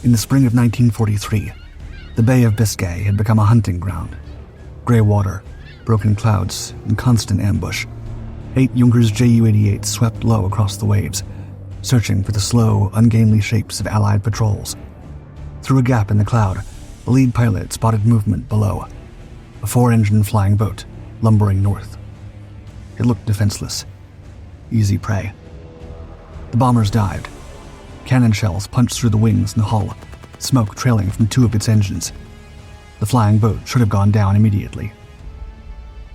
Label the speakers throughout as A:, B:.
A: In the spring of 1943, the Bay of Biscay had become a hunting ground. Grey water, broken clouds, and constant ambush. 8 Junkers Ju-88s swept low across the waves, searching for the slow, ungainly shapes of Allied patrols. Through a gap in the cloud, the lead pilot spotted movement below, a 4-engine flying boat lumbering north. It looked defenseless. Easy prey. The bombers dived. Cannon shells punched through the wings and hull, smoke trailing from 2 of its engines. The flying boat should have gone down immediately.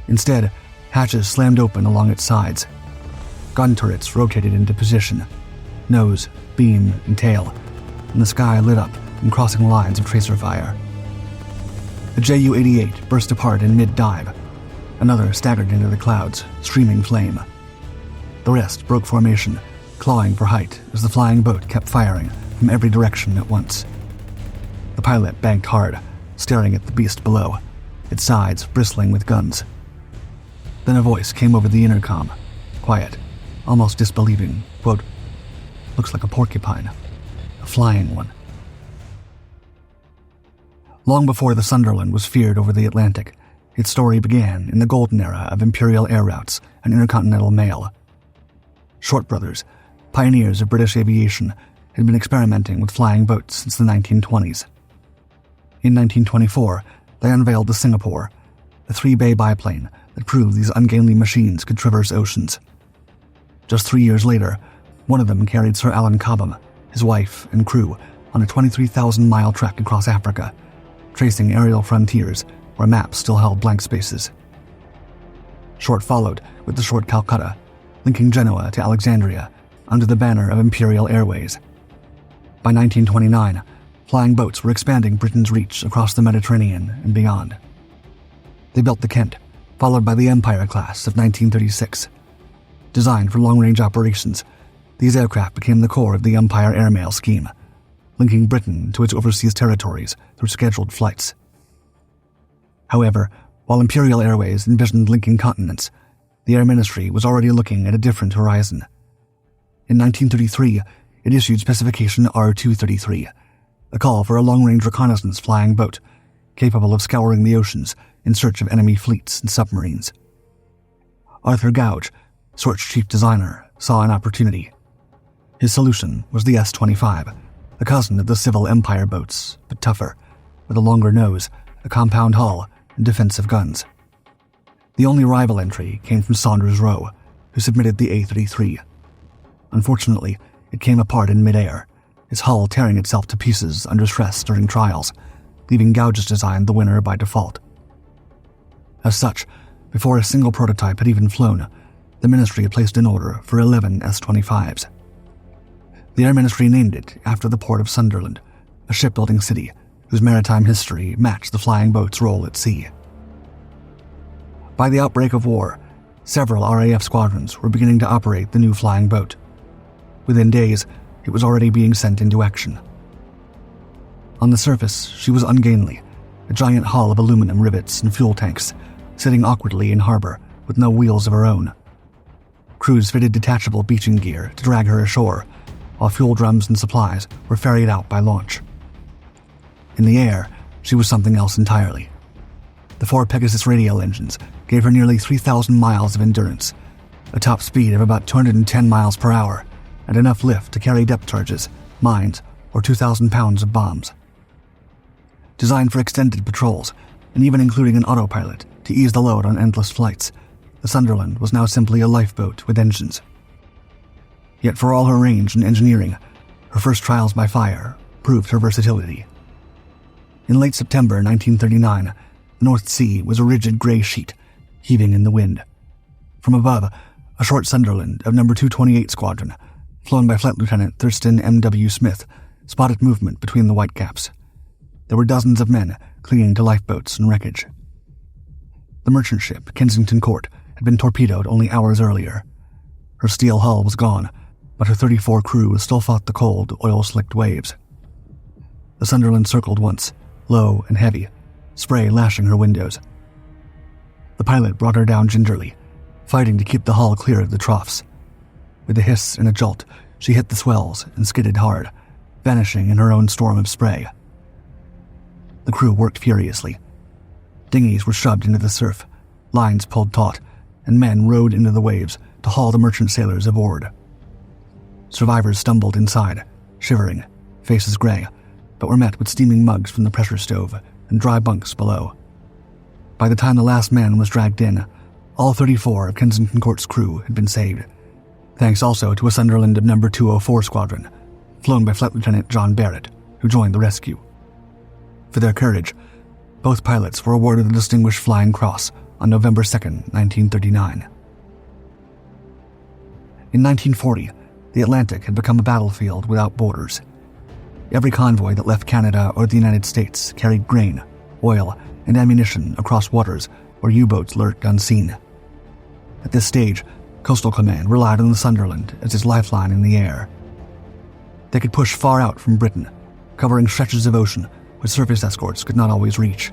A: Instead, hatches slammed open along its sides. Gun turrets rotated into position, nose, beam, and tail, and the sky lit up in crossing lines of tracer fire. The Ju-88 burst apart in mid-dive. Another staggered into the clouds, streaming flame. The rest broke formation, clawing for height as the flying boat kept firing from every direction at once. The pilot banked hard, staring at the beast below, its sides bristling with guns. Then a voice came over the intercom, quiet, almost disbelieving. Quote, "Looks like a porcupine, a flying one." Long before the Sunderland was feared over the Atlantic, its story began in the golden era of Imperial air routes and intercontinental mail. Short brothers, pioneers of British aviation, had been experimenting with flying boats since the 1920s. In 1924, they unveiled the Singapore, a 3-bay biplane that proved these ungainly machines could traverse oceans. Just 3 years later, one of them carried Sir Alan Cobham, his wife, and crew on a 23,000-mile trek across Africa, tracing aerial frontiers where maps still held blank spaces. Short followed with the Short Calcutta, linking Genoa to Alexandria under the banner of Imperial Airways. By 1929, flying boats were expanding Britain's reach across the Mediterranean and beyond. They built the Kent, followed by the Empire class of 1936. Designed for long-range operations, these aircraft became the core of the Empire airmail scheme, linking Britain to its overseas territories through scheduled flights. However, while Imperial Airways envisioned linking continents, the Air Ministry was already looking at a different horizon. In 1933, it issued Specification R233, a call for a long-range reconnaissance flying boat capable of scouring the oceans in search of enemy fleets and submarines. Arthur Gouge, Sort's chief designer, saw an opportunity. His solution was the S-25, a cousin of the Civil Empire boats, but tougher, with a longer nose, a compound hull, and defensive guns. The only rival entry came from Saunders Roe, who submitted the A-33. Unfortunately, it came apart in midair, its hull tearing itself to pieces under stress during trials, leaving Gouge's design the winner by default. As such, before a single prototype had even flown, the Ministry had placed an order for 11 S-25s. The Air Ministry named it after the port of Sunderland, a shipbuilding city whose maritime history matched the flying boat's role at sea. By the outbreak of war, several RAF squadrons were beginning to operate the new flying boat. Within days, it was already being sent into action. On the surface, she was ungainly, a giant hull of aluminum rivets and fuel tanks, sitting awkwardly in harbor with no wheels of her own. Crews fitted detachable beaching gear to drag her ashore, while fuel drums and supplies were ferried out by launch. In the air, she was something else entirely. The 4 Pegasus radial engines gave her nearly 3,000 miles of endurance, a top speed of about 210 miles per hour, and enough lift to carry depth charges, mines, or 2,000 pounds of bombs. Designed for extended patrols, and even including an autopilot to ease the load on endless flights, the Sunderland was now simply a lifeboat with engines. Yet for all her range and engineering, her first trials by fire proved her versatility. In late September 1939, the North Sea was a rigid gray sheet, heaving in the wind. From above, a short Sunderland of No. 228 Squadron, flown by Flight Lieutenant Thurston M.W. Smith, spotted movement between the whitecaps. There were dozens of men clinging to lifeboats and wreckage. The merchant ship Kensington Court had been torpedoed only hours earlier. Her steel hull was gone, but her 34 crew still fought the cold, oil-slicked waves. The Sunderland circled once, low and heavy, spray lashing her windows. The pilot brought her down gingerly, fighting to keep the hull clear of the troughs. With a hiss and a jolt, she hit the swells and skidded hard, vanishing in her own storm of spray. The crew worked furiously. Dinghies were shoved into the surf, lines pulled taut, and men rowed into the waves to haul the merchant sailors aboard. Survivors stumbled inside, shivering, faces gray, but were met with steaming mugs from the pressure stove and dry bunks below. By the time the last man was dragged in, all 34 of Kensington Court's crew had been saved, thanks also to a Sunderland of No. 204 Squadron, flown by Flight Lieutenant John Barrett, who joined the rescue. For their courage, both pilots were awarded the Distinguished Flying Cross on November 2, 1939. In 1940, the Atlantic had become a battlefield without borders. Every convoy that left Canada or the United States carried grain, oil, and ammunition across waters where U-boats lurked unseen. At this stage, Coastal Command relied on the Sunderland as its lifeline in the air. They could push far out from Britain, covering stretches of ocean where surface escorts could not always reach.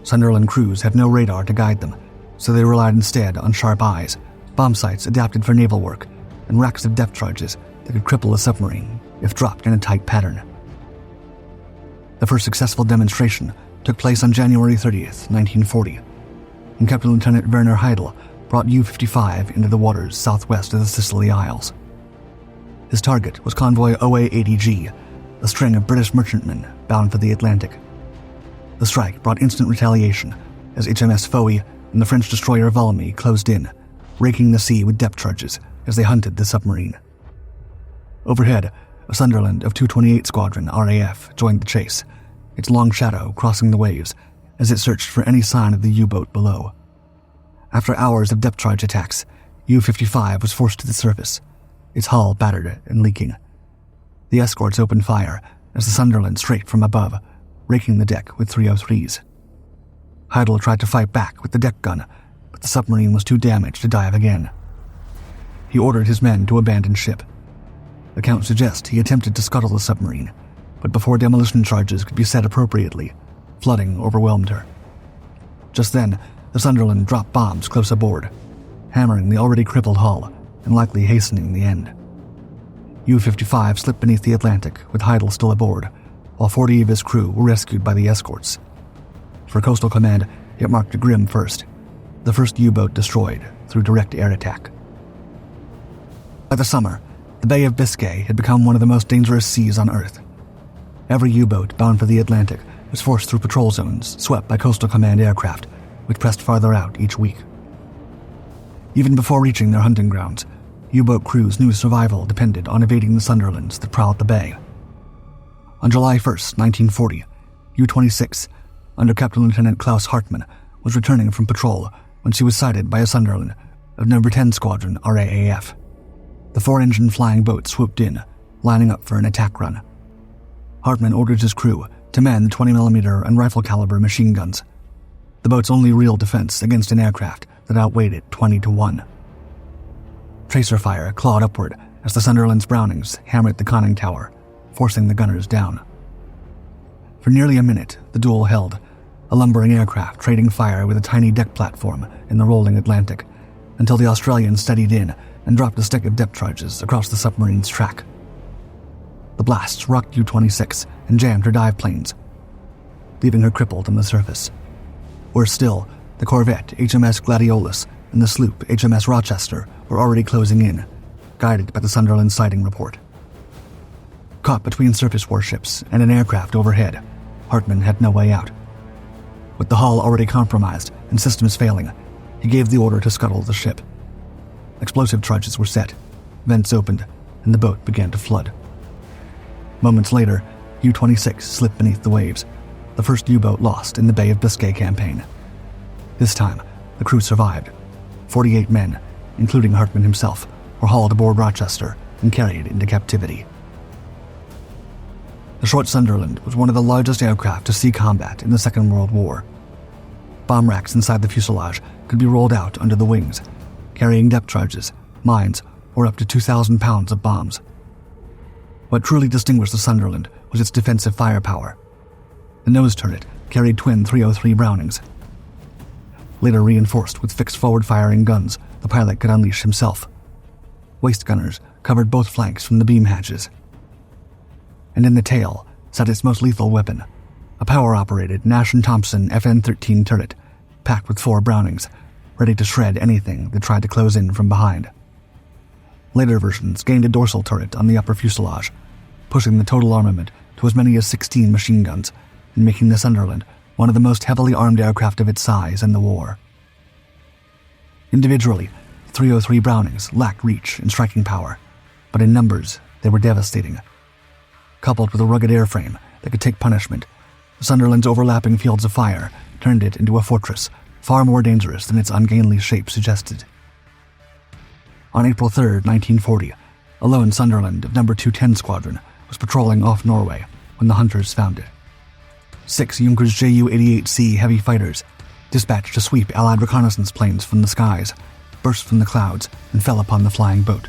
A: Sunderland crews had no radar to guide them, so they relied instead on sharp eyes, bomb sights adapted for naval work, and racks of depth charges that could cripple a submarine if dropped in a tight pattern. The first successful demonstration took place on January 30th, 1940, and Captain Lieutenant Werner Heidel brought U-55 into the waters southwest of the Sicily Isles. His target was convoy OA-80G, a string of British merchantmen bound for the Atlantic. The strike brought instant retaliation as HMS Fowey and the French destroyer Valmy closed in, raking the sea with depth charges as they hunted the submarine. Overhead, a Sunderland of 228 Squadron RAF joined the chase, its long shadow crossing the waves as it searched for any sign of the U-boat below. After hours of depth charge attacks, U-55 was forced to the surface, its hull battered and leaking. The escorts opened fire as the Sunderland strafed from above, raking the deck with 303s. Heidel tried to fight back with the deck gun, but the submarine was too damaged to dive again. He ordered his men to abandon ship. Accounts suggest he attempted to scuttle the submarine, but before demolition charges could be set appropriately, flooding overwhelmed her. Just then, the Sunderland dropped bombs close aboard, hammering the already crippled hull and likely hastening the end. U-55 slipped beneath the Atlantic with Heidel still aboard, while 40 of his crew were rescued by the escorts. For Coastal Command, it marked a grim first, the first U-boat destroyed through direct air attack. By the summer, the Bay of Biscay had become one of the most dangerous seas on Earth. Every U-boat bound for the Atlantic was forced through patrol zones swept by Coastal Command aircraft, which pressed farther out each week. Even before reaching their hunting grounds, U-boat crews knew survival depended on evading the Sunderlands that prowled the bay. On July 1, 1940, U-26, under Captain Lieutenant Klaus Hartmann, was returning from patrol when she was sighted by a Sunderland of No. 10 Squadron RAAF. The 4-engine flying boat swooped in, lining up for an attack run. Hartmann ordered his crew to man the 20mm and rifle-caliber machine guns, the boat's only real defense against an aircraft that outweighed it 20-1. Tracer fire clawed upward as the Sunderland's Brownings hammered the conning tower, forcing the gunners down. For nearly a minute, the duel held, a lumbering aircraft trading fire with a tiny deck platform in the rolling Atlantic, until the Australians steadied in and dropped a stick of depth charges across the submarine's track. The blasts rocked U-26 and jammed her dive planes, leaving her crippled on the surface. Worse still, the corvette HMS Gladiolus and the sloop HMS Rochester were already closing in, guided by the Sunderland sighting report. Caught between surface warships and an aircraft overhead, Hartmann had no way out. With the hull already compromised and systems failing, he gave the order to scuttle the ship. Explosive charges were set, vents opened, and the boat began to flood. Moments later, U-26 slipped beneath the waves, the first U-boat lost in the Bay of Biscay campaign. This time, the crew survived. 48 men, including Hartmann himself, were hauled aboard Rochester and carried into captivity. The short Sunderland was one of the largest aircraft to see combat in the Second World War. Bomb racks inside the fuselage could be rolled out under the wings, carrying depth charges, mines, or up to 2,000 pounds of bombs. What truly distinguished the Sunderland was its defensive firepower. The nose turret carried twin 303 Brownings. Later reinforced with fixed forward-firing guns the pilot could unleash himself. Waist gunners covered both flanks from the beam hatches. and in the tail sat its most lethal weapon, a power-operated Nash & Thompson FN-13 turret, packed with 4 Brownings, ready to shred anything that tried to close in from behind. Later versions gained a dorsal turret on the upper fuselage, pushing the total armament to as many as 16 machine guns and making the Sunderland one of the most heavily armed aircraft of its size in the war. Individually, 303 Brownings lacked reach and striking power, but in numbers they were devastating. Coupled with a rugged airframe that could take punishment, the Sunderland's overlapping fields of fire turned it into a fortress far more dangerous than its ungainly shape suggested. On April 3, 1940, a lone Sunderland of No. 210 Squadron was patrolling off Norway when the hunters found it. 6 Junkers Ju-88C heavy fighters, dispatched to sweep Allied reconnaissance planes from the skies, burst from the clouds and fell upon the flying boat.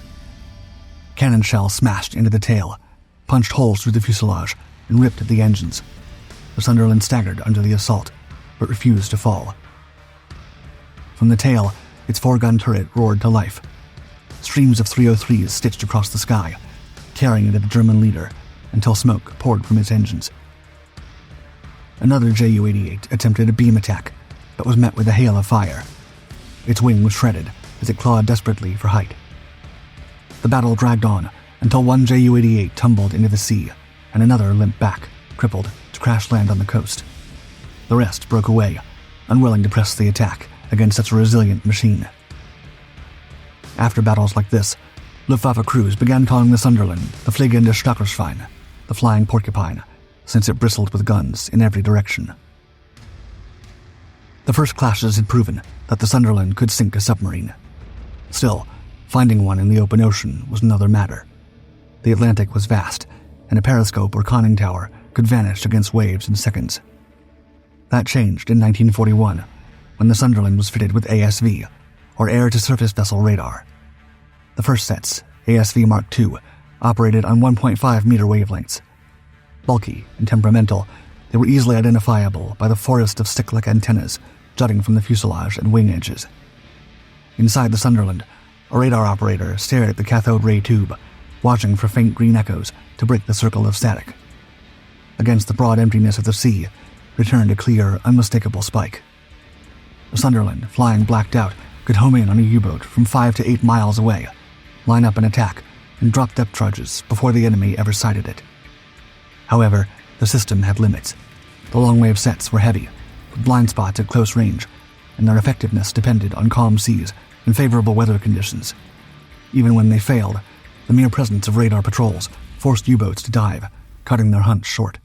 A: Cannon shells smashed into the tail, punched holes through the fuselage, and ripped at the engines. The Sunderland staggered under the assault, but refused to fall. From the tail, its 4-gun turret roared to life. Streams of 303s stitched across the sky, tearing into the German leader until smoke poured from its engines. Another Ju-88 attempted a beam attack, but was met with a hail of fire. Its wing was shredded as it clawed desperately for height. The battle dragged on until one Ju-88 tumbled into the sea and another limped back, crippled, to crash land on the coast. The rest broke away, unwilling to press the attack against such a resilient machine. After battles like this, Luftwaffe crews began calling the Sunderland the Fliegende Stachelschwein, the flying porcupine, since it bristled with guns in every direction. The first clashes had proven that the Sunderland could sink a submarine. Still, finding one in the open ocean was another matter. The Atlantic was vast, and a periscope or conning tower could vanish against waves in seconds. That changed in 1941, when the Sunderland was fitted with ASV, or air-to-surface vessel radar. The first sets, ASV Mark II, operated on 1.5-meter wavelengths. Bulky and temperamental, they were easily identifiable by the forest of stick-like antennas jutting from the fuselage and wing edges. Inside the Sunderland, a radar operator stared at the cathode ray tube, watching for faint green echoes to break the circle of static. Against the broad emptiness of the sea returned a clear, unmistakable spike. The Sunderland, flying blacked out, could home in on a U-boat from 5 to 8 miles away, line up an attack, and drop depth charges before the enemy ever sighted it. However, the system had limits. The long-wave sets were heavy, with blind spots at close range, and their effectiveness depended on calm seas and favorable weather conditions. Even when they failed, the mere presence of radar patrols forced U-boats to dive, cutting their hunt short.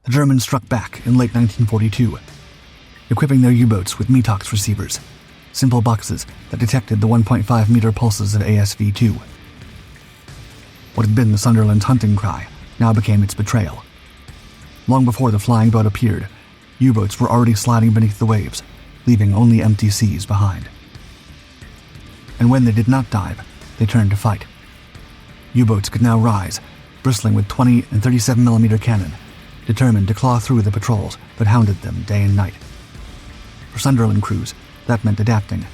A: The Germans struck back in late 1942, equipping their U-boats with METOX receivers, simple boxes that detected the 1.5-meter pulses of ASV-2. What had been the Sunderland's hunting cry now became its betrayal. Long before the flying boat appeared, U-boats were already sliding beneath the waves, leaving only empty seas behind. And when they did not dive, they turned to fight. U-boats could now rise, bristling with 20 and 37mm cannon, determined to claw through the patrols that hounded them day and night. For Sunderland crews, that meant adapting.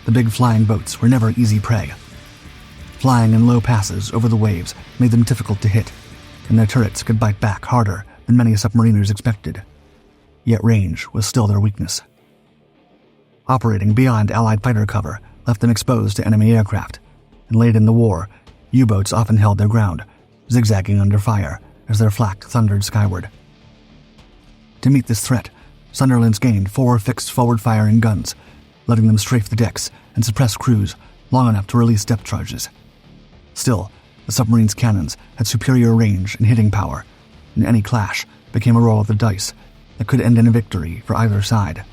A: The big flying boats were never easy prey. Flying in low passes over the waves made them difficult to hit, and their turrets could bite back harder than many submariners expected. Yet range was still their weakness. Operating beyond Allied fighter cover left them exposed to enemy aircraft, and late in the war, U-boats often held their ground, zigzagging under fire as their flak thundered skyward. To meet this threat, Sunderlands gained 4 fixed forward-firing guns, letting them strafe the decks and suppress crews long enough to release depth charges. Still, the submarine's cannons had superior range and hitting power, and any clash became a roll of the dice that could end in a victory for either side.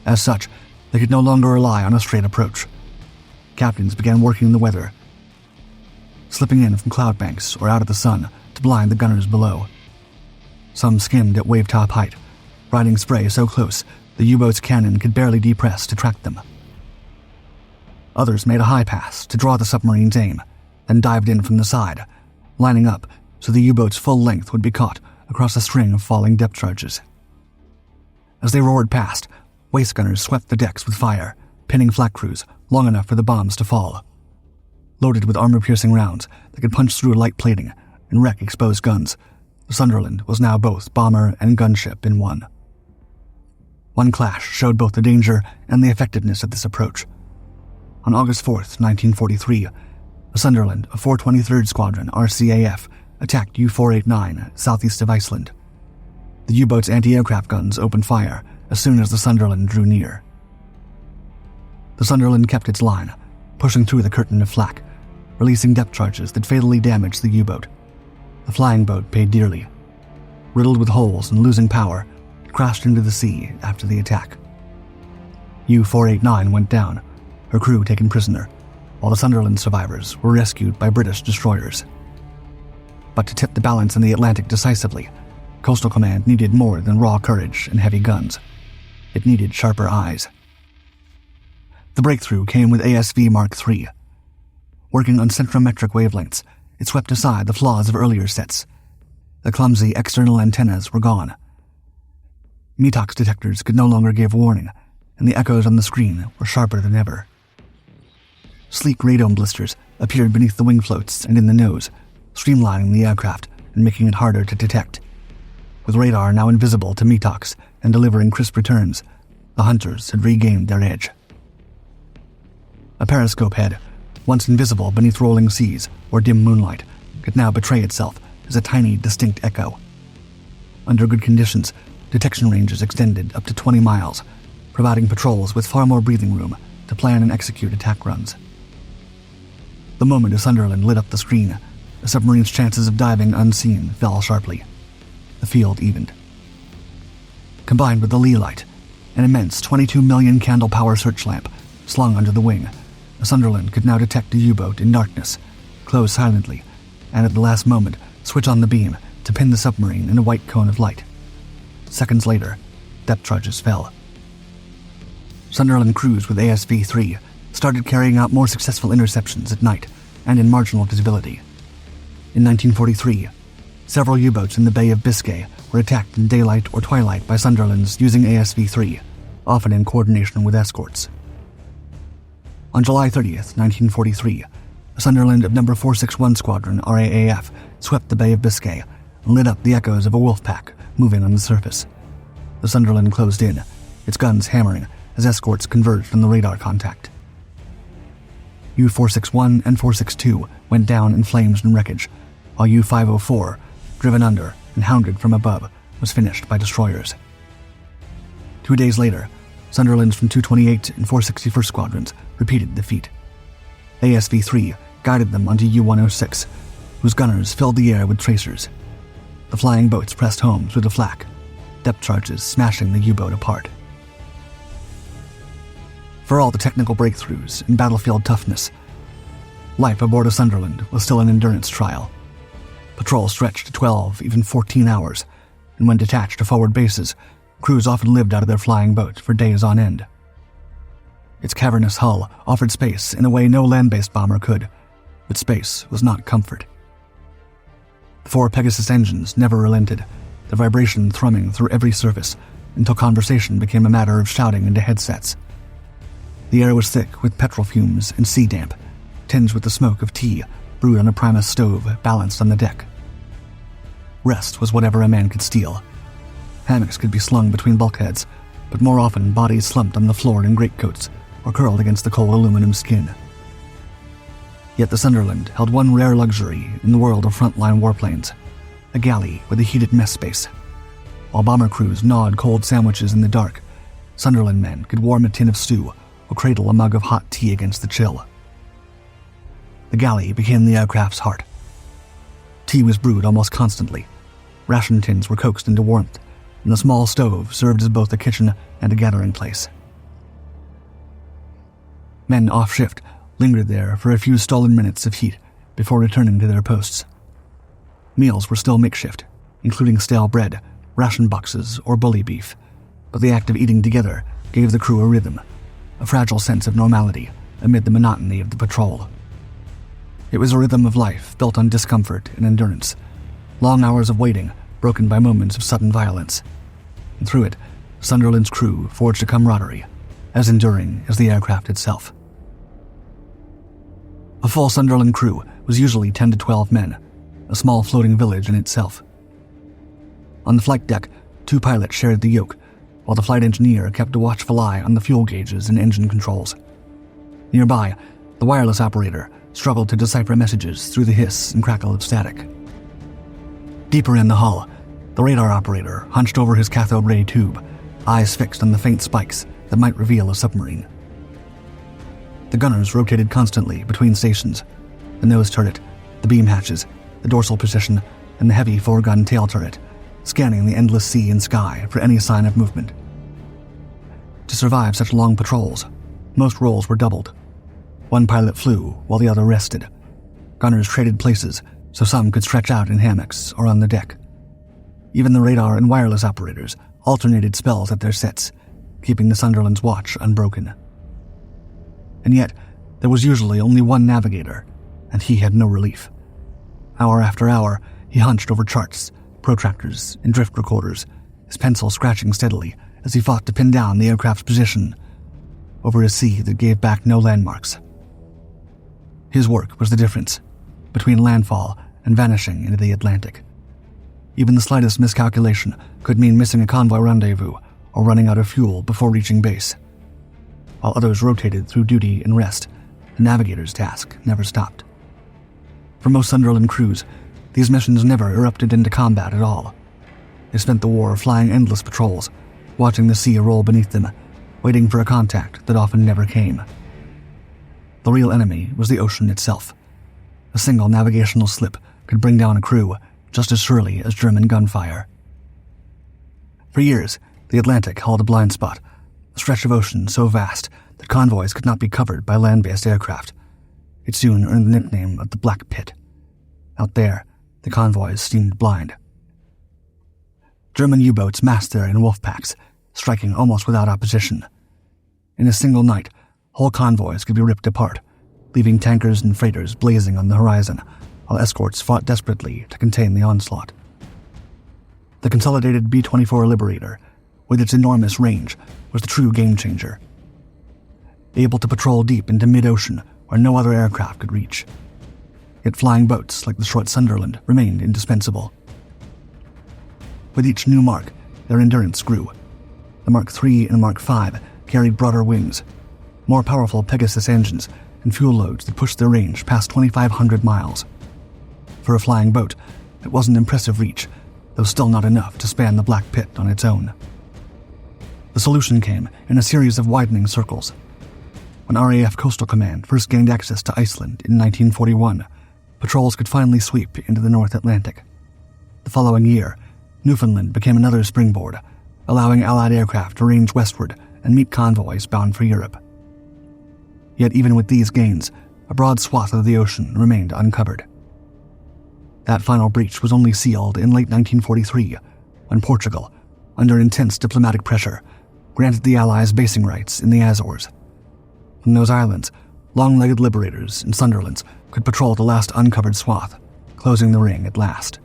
A: As such, they could no longer rely on a straight approach. Captains began working the weather, slipping in from cloud banks or out of the sun to blind the gunners below. Some skimmed at wave-top height, riding spray so close the U-boat's cannon could barely depress to track them. Others made a high pass to draw the submarine's aim, then dived in from the side, lining up so the U-boat's full length would be caught across a string of falling depth charges. As they roared past, waist gunners swept the decks with fire, pinning flak crews long enough for the bombs to fall. Loaded with armor-piercing rounds that could punch through light plating and wreck exposed guns, the Sunderland was now both bomber and gunship in one. One clash showed both the danger and the effectiveness of this approach. On August 4th, 1943, the Sunderland of 423rd Squadron RCAF attacked U-489 southeast of Iceland. The U-boat's anti-aircraft guns opened fire as soon as the Sunderland drew near. The Sunderland kept its line, pushing through the curtain of flak, releasing depth charges that fatally damaged the U-boat. The flying boat paid dearly. Riddled with holes and losing power, it crashed into the sea after the attack. U-489 went down, her crew taken prisoner, while the Sunderland survivors were rescued by British destroyers. But to tip the balance in the Atlantic decisively, Coastal Command needed more than raw courage and heavy guns. It needed sharper eyes. The breakthrough came with ASV Mark III. Working on centrometric wavelengths, it swept aside the flaws of earlier sets. The clumsy external antennas were gone. METOX detectors could no longer give warning, and the echoes on the screen were sharper than ever. Sleek radome blisters appeared beneath the wing floats and in the nose, streamlining the aircraft and making it harder to detect. With radar now invisible to METOX and delivering crisp returns, the hunters had regained their edge. A periscope head, once invisible beneath rolling seas or dim moonlight, could now betray itself as a tiny, distinct echo. Under good conditions, detection ranges extended up to 20 miles, providing patrols with far more breathing room to plan and execute attack runs. The moment a Sunderland lit up the screen, the submarine's chances of diving unseen fell sharply. The field evened. Combined with the lee light, an immense 22 million candle power search lamp slung under the wing, the Sunderland could now detect a U-boat in darkness, close silently, and at the last moment switch on the beam to pin the submarine in a white cone of light. Seconds later, depth charges fell. Sunderland crews with ASV-3 started carrying out more successful interceptions at night and in marginal visibility. In 1943, several U-boats in the Bay of Biscay were attacked in daylight or twilight by Sunderlands using ASV-3, often in coordination with escorts. On July 30th, 1943, a Sunderland of No. 461 Squadron RAAF swept the Bay of Biscay and lit up the echoes of a wolf pack moving on the surface. The Sunderland closed in, its guns hammering as escorts converged on the radar contact. U-461 and 462 went down in flames and wreckage, while U-504, driven under and hounded from above, was finished by destroyers. 2 days later, Sunderlands from 228 and 461st Squadrons repeated the feat. ASV-3 guided them onto U-106, whose gunners filled the air with tracers. The flying boats pressed home through the flak, depth charges smashing the U-boat apart. For all the technical breakthroughs and battlefield toughness, life aboard a Sunderland was still an endurance trial. Patrol stretched to 12, even 14 hours, and when detached to forward bases, crews often lived out of their flying boat for days on end. Its cavernous hull offered space in a way no land-based bomber could, but space was not comfort. The 4 Pegasus engines never relented, the vibration thrumming through every surface until conversation became a matter of shouting into headsets. The air was thick with petrol fumes and sea damp, tinged with the smoke of tea brewed on a Primus stove balanced on the deck. Rest was whatever a man could steal. Hammocks could be slung between bulkheads, but more often bodies slumped on the floor in greatcoats or curled against the cold aluminum skin. Yet the Sunderland held one rare luxury in the world of frontline warplanes, a galley with a heated mess space. While bomber crews gnawed cold sandwiches in the dark, Sunderland men could warm a tin of stew or cradle a mug of hot tea against the chill. The galley became the aircraft's heart. Tea was brewed almost constantly. Ration tins were coaxed into warmth, and the small stove served as both a kitchen and a gathering place. Men off shift lingered there for a few stolen minutes of heat before returning to their posts. Meals were still makeshift, including stale bread, ration boxes, or bully beef, but the act of eating together gave the crew a rhythm, a fragile sense of normality amid the monotony of the patrol. It was a rhythm of life built on discomfort and endurance, long hours of waiting broken by moments of sudden violence. And through it, Sunderland's crew forged a camaraderie, as enduring as the aircraft itself. A full Sunderland crew was usually 10 to 12 men, a small floating village in itself. On the flight deck, 2 pilots shared the yoke, while the flight engineer kept a watchful eye on the fuel gauges and engine controls. Nearby, the wireless operator struggled to decipher messages through the hiss and crackle of static. Deeper in the hull, the radar operator hunched over his cathode ray tube, eyes fixed on the faint spikes that might reveal a submarine. The gunners rotated constantly between stations, the nose turret, the beam hatches, the dorsal position, and the heavy 4-gun tail turret, scanning the endless sea and sky for any sign of movement. To survive such long patrols, most roles were doubled. One pilot flew while the other rested. Gunners traded places so some could stretch out in hammocks or on the deck. Even the radar and wireless operators alternated spells at their sets, keeping the Sunderland's watch unbroken. And yet, there was usually only one navigator, and he had no relief. Hour after hour, he hunched over charts, protractors, and drift recorders, his pencil scratching steadily as he fought to pin down the aircraft's position over a sea that gave back no landmarks. His work was the difference between landfall and vanishing into the Atlantic. Even the slightest miscalculation could mean missing a convoy rendezvous or running out of fuel before reaching base. While others rotated through duty and rest, the navigator's task never stopped. For most Sunderland crews, these missions never erupted into combat at all. They spent the war flying endless patrols, watching the sea roll beneath them, waiting for a contact that often never came. The real enemy was the ocean itself. A single navigational slip could bring down a crew just as surely as German gunfire. For years, the Atlantic held a blind spot, a stretch of ocean so vast that convoys could not be covered by land-based aircraft. It soon earned the nickname of the Black Pit. Out there, the convoys steamed blind. German U-boats massed there in wolf packs, striking almost without opposition. In a single night, whole convoys could be ripped apart, leaving tankers and freighters blazing on the horizon, while escorts fought desperately to contain the onslaught. The consolidated B-24 Liberator, with its enormous range, was the true game-changer. Able to patrol deep into mid-ocean where no other aircraft could reach. Yet flying boats like the short Sunderland remained indispensable. With each new Mark, their endurance grew. The Mark III and Mark V carried broader wings, more powerful Pegasus engines, and fuel loads that pushed their range past 2,500 miles. For a flying boat, it was an impressive reach, though still not enough to span the Black Pit on its own. The solution came in a series of widening circles. When RAF Coastal Command first gained access to Iceland in 1941, patrols could finally sweep into the North Atlantic. The following year, Newfoundland became another springboard, allowing Allied aircraft to range westward and meet convoys bound for Europe. Yet even with these gains, a broad swath of the ocean remained uncovered. That final breach was only sealed in late 1943, when Portugal, under intense diplomatic pressure, granted the Allies basing rights in the Azores. From those islands, long-legged Liberators and Sunderlands could patrol the last uncovered swath, closing the ring at last.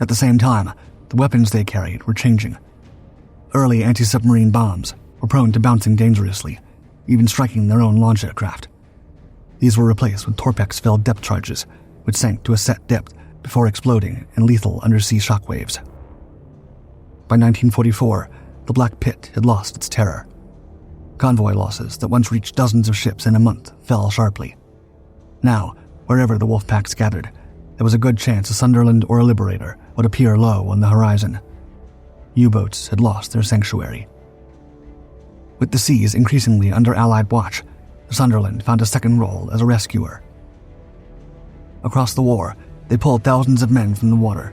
A: At the same time, the weapons they carried were changing. Early anti-submarine bombs were prone to bouncing dangerously, even striking their own launch aircraft. These were replaced with Torpex-filled depth charges, which sank to a set depth before exploding in lethal undersea shockwaves. By 1944, the Black Pit had lost its terror. Convoy losses that once reached dozens of ships in a month fell sharply. Now, wherever the wolf packs gathered, there was a good chance a Sunderland or a Liberator would appear low on the horizon. U-boats had lost their sanctuary. With the seas increasingly under Allied watch, the Sunderland found a second role as a rescuer. Across the war, they pulled thousands of men from the water,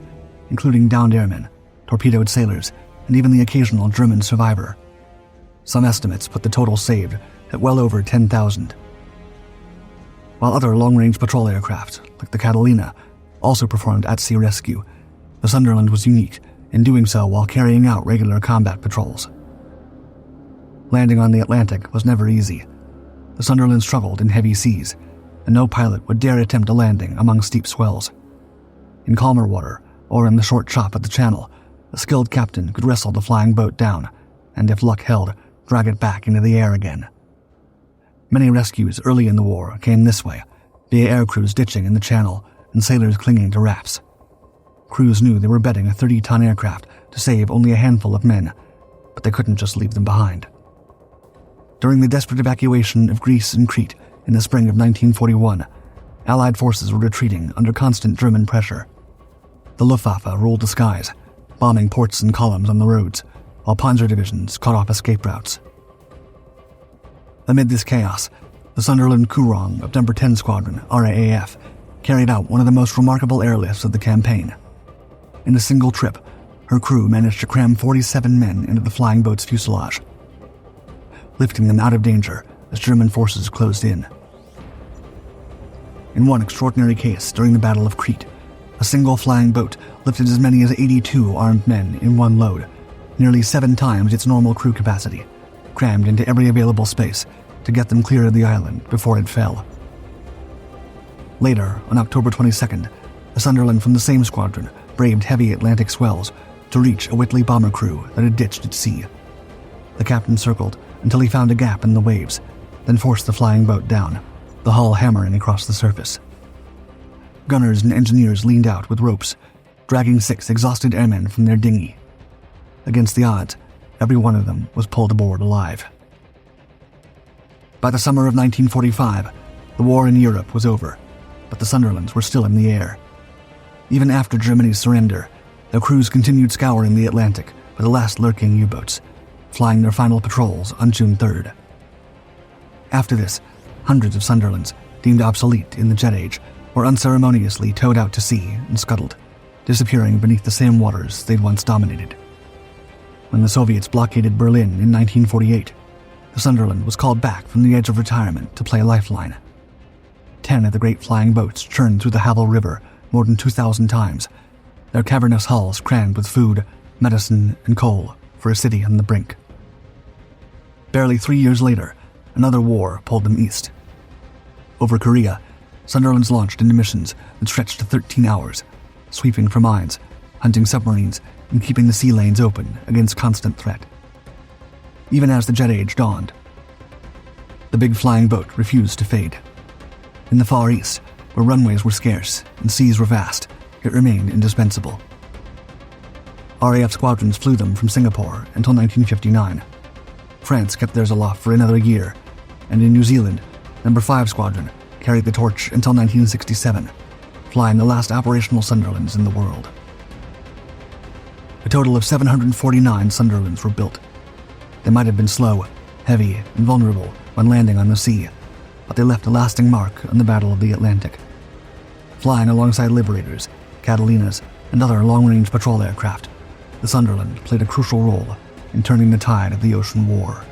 A: including downed airmen, torpedoed sailors, and even the occasional German survivor. Some estimates put the total saved at well over 10,000. While other long-range patrol aircraft, like the Catalina, also performed at-sea rescue, the Sunderland was unique in doing so while carrying out regular combat patrols. Landing on the Atlantic was never easy. The Sunderland struggled in heavy seas, and no pilot would dare attempt a landing among steep swells. In calmer water, or in the short chop at the channel, a skilled captain could wrestle the flying boat down, and if luck held, drag it back into the air again. Many rescues early in the war came this way, via air crews ditching in the channel and sailors clinging to rafts. Crews knew they were betting a 30-ton aircraft to save only a handful of men, but they couldn't just leave them behind. During the desperate evacuation of Greece and Crete in the spring of 1941, Allied forces were retreating under constant German pressure. The Luftwaffe ruled the skies, bombing ports and columns on the roads, while Panzer divisions cut off escape routes. Amid this chaos, the Sunderland Courant of No. 10 Squadron, RAAF, carried out one of the most remarkable airlifts of the campaign. In a single trip, her crew managed to cram 47 men into the flying boat's fuselage, lifting them out of danger as German forces closed in. In one extraordinary case during the Battle of Crete, a single flying boat lifted as many as 82 armed men in one load, nearly 7 times its normal crew capacity, crammed into every available space to get them clear of the island before it fell. Later, on October 22nd, a Sunderland from the same squadron braved heavy Atlantic swells to reach a Whitley bomber crew that had ditched at sea. The captain circled until he found a gap in the waves, then forced the flying boat down, the hull hammering across the surface. Gunners and engineers leaned out with ropes, dragging 6 exhausted airmen from their dinghy. Against the odds, every one of them was pulled aboard alive. By the summer of 1945, the war in Europe was over, but the Sunderlands were still in the air. Even after Germany's surrender, their crews continued scouring the Atlantic for the last lurking U-boats, flying their final patrols on June 3rd. After this, hundreds of Sunderlands, deemed obsolete in the jet age, were unceremoniously towed out to sea and scuttled, disappearing beneath the same waters they'd once dominated. When the Soviets blockaded Berlin in 1948, the Sunderland was called back from the edge of retirement to play lifeline. 10 of the great flying boats churned through the Havel River more than 2,000 times, their cavernous hulls crammed with food, medicine, and coal for a city on the brink. Barely 3 years later, another war pulled them east. Over Korea, Sunderlands launched into missions that stretched to 13 hours, sweeping for mines, hunting submarines, and keeping the sea lanes open against constant threat. Even as the jet age dawned, the big flying boat refused to fade. In the Far East, where runways were scarce and seas were vast, it remained indispensable. RAF squadrons flew them from Singapore until 1959. France kept theirs aloft for another year, and in New Zealand, No. 5 Squadron carried the torch until 1967, flying the last operational Sunderlands in the world. A total of 749 Sunderlands were built. They might have been slow, heavy, and vulnerable when landing on the sea, but they left a lasting mark on the Battle of the Atlantic. Flying alongside Liberators, Catalinas, and other long-range patrol aircraft, the Sunderland played a crucial role in turning the tide of the ocean war.